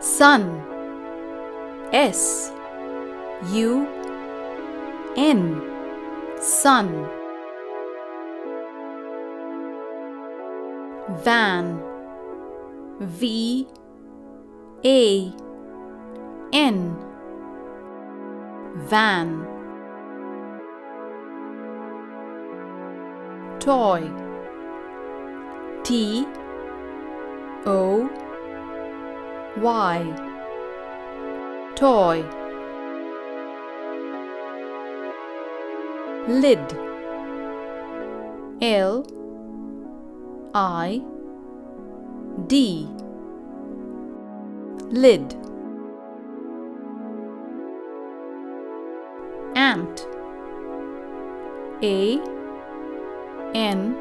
Sun. S U N. Sun. Van. V A N. Van. Toy. T O Y. Toy. Lid. L I D. Lid. Ant. A N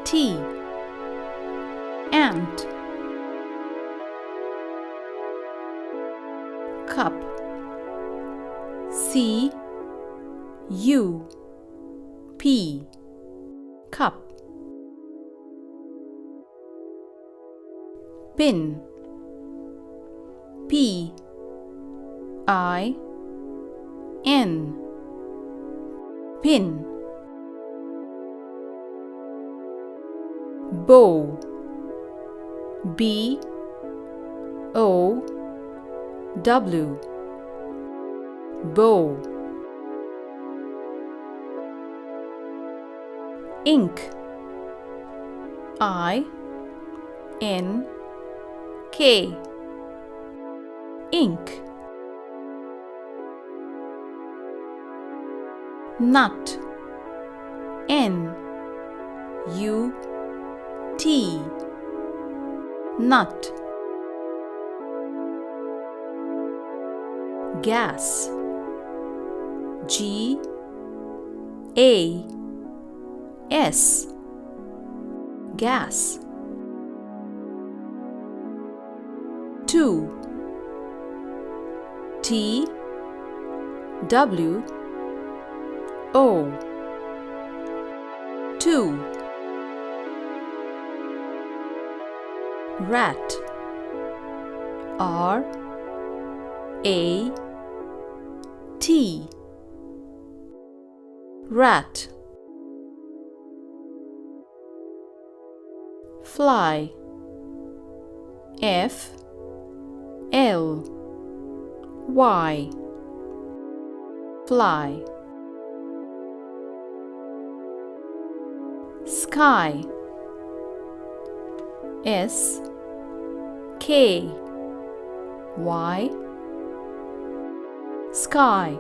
T. Ant. Cup. C U P. Cup. Pin. P I N. Pin. Bow. B O W. Bow. Ink. I N K. Ink. Nut. N U T. Nut. Gas. G A S. Gas. Two. T W O. Two. Rat. R A T. Rat. Fly. F L Y. Fly. Sky. S K Y. Sky.